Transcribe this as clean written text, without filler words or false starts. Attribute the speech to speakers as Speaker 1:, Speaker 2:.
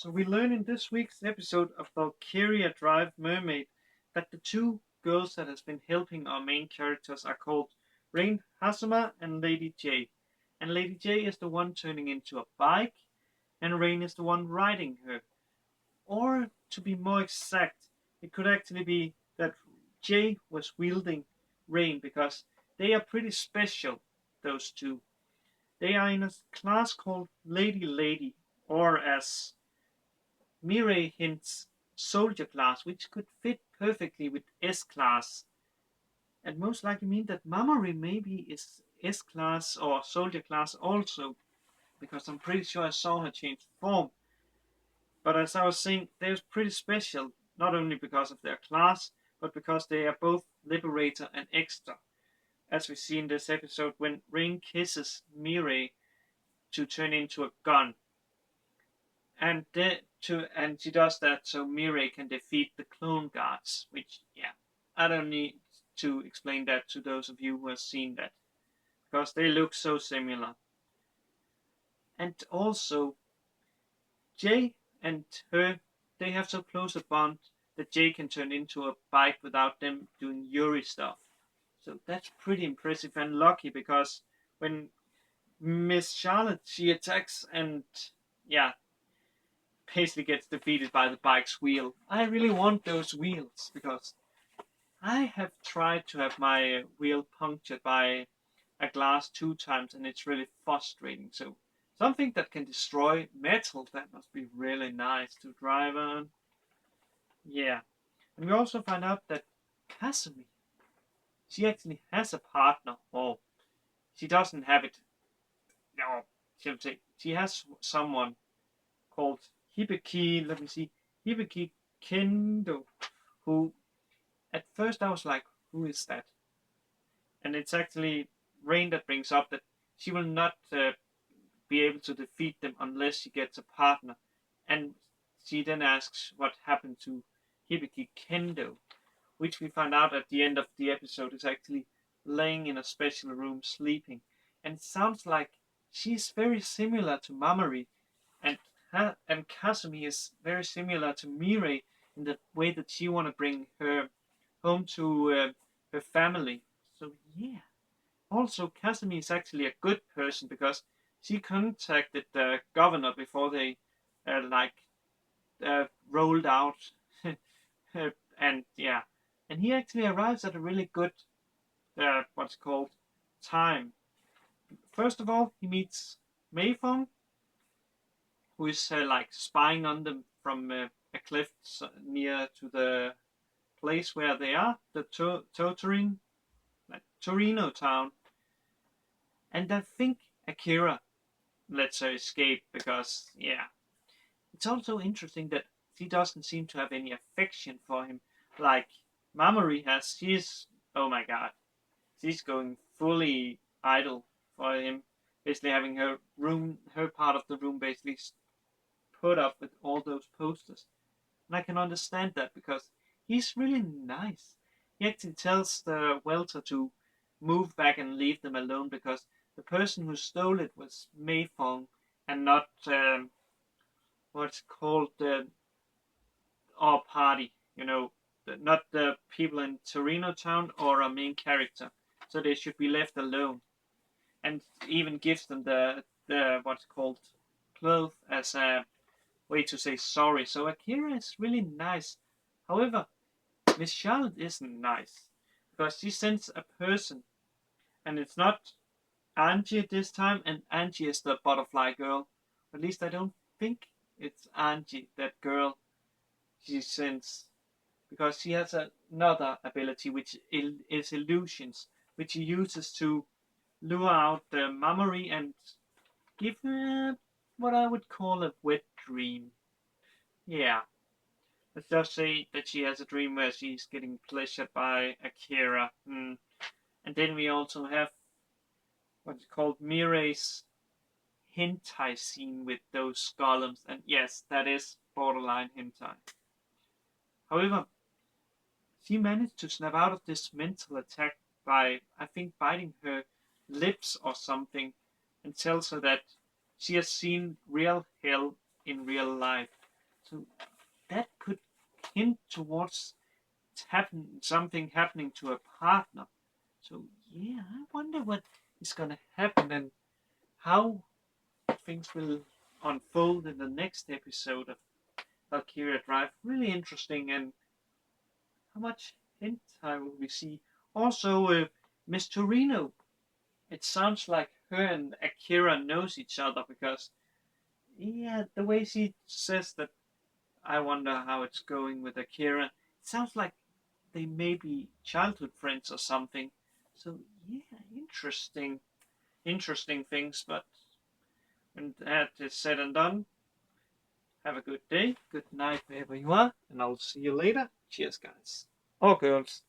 Speaker 1: So we learn in this week's episode of Valkyrie Drive Mermaid that the two girls that has been helping our main characters are called Rain Hasuma and Lady J. And Lady J is the one turning into a bike, and Rain is the one riding her. Or to be more exact, it could actually be that J was wielding Rain because they are pretty special, those two. They are in a class called Lady Lady, or as Mirai hints, soldier class, which could fit perfectly with S class, and most likely mean that Mamoru maybe is S class or soldier class also, because I'm pretty sure I saw her change form. But as I was saying, they're pretty special, not only because of their class, but because they are both Liberator and Extra, as we see in this episode when Rain kisses Mirai to turn into a gun. And she does that so Mirai can defeat the clone guards, which I don't need to explain that to those of you who have seen that, because they look so similar. And also Jay and her, they have so close a bond that Jay can turn into a bike without them doing Yuri stuff. So that's pretty impressive and lucky, because when Miss Charlotte, she attacks and yeah, basically gets defeated by the bike's wheel. I really want those wheels because I have tried to have my wheel punctured by a glass 2 times, and it's really frustrating. So something that can destroy metal, that must be really nice to drive on. Yeah. And we also find out that Kasumi, she actually has a partner. Or she doesn't have it. No, she has someone called Hibiki. Let me see. Hibiki Kendo, who at first I was like, who is that? And it's actually Rain that brings up that she will not be able to defeat them unless she gets a partner. And she then asks what happened to Hibiki Kendo, which we find out at the end of the episode is actually laying in a special room sleeping. And it sounds like she's very similar to Mamori, and and Kasumi is very similar to Mirai in the way that she want to bring her home to her family. So yeah. Also, Kasumi is actually a good person because she contacted the governor before they rolled out, and yeah, and he actually arrives at a really good what's called time. First of all, he meets Meifeng, who is spying on them from a cliff near to the place where they are, the Torino town. And I think Akira lets her escape because, yeah. It's also interesting that she doesn't seem to have any affection for him like Mamori has. Oh my god, she's going fully idol for him, basically having her part of the room basically put up with all those posters. And I can understand that because he's really nice. He actually tells the welter to move back and leave them alone because the person who stole it was Mei Fong and not what's called our party. Not the people in Torino town or our main character. So they should be left alone. And even gives them the what's called cloth as a way to say sorry. So Akira is really nice. However, Miss Charlotte isn't nice because she sends a person, and it's not Angie this time, and Angie is the butterfly girl. At least I don't think it's Angie, that girl she sends, because she has another ability which is illusions, which she uses to lure out the memory and give her what I would call a wet dream. Yeah. Let's just say that she has a dream where she's getting pleasured by Akira. And then we also have what's called Mirai's hentai scene with those golems. And yes, that is borderline hentai. However, she managed to snap out of this mental attack by, I think, biting her lips or something, and tells her that she has seen real hell in real life. So that could hint towards something happening to a partner. So yeah, I wonder what is gonna happen and how things will unfold in the next episode of Valkyria Drive. Really interesting, and how much hentai will we see? Also, Miss Torino. It sounds like her and Akira knows each other because, yeah, the way she says that, I wonder how it's going with Akira. It sounds like they may be childhood friends or something. So yeah, interesting things. But when that is said and done, have a good day, good night wherever you are, and I'll see you later. Cheers, guys or girls.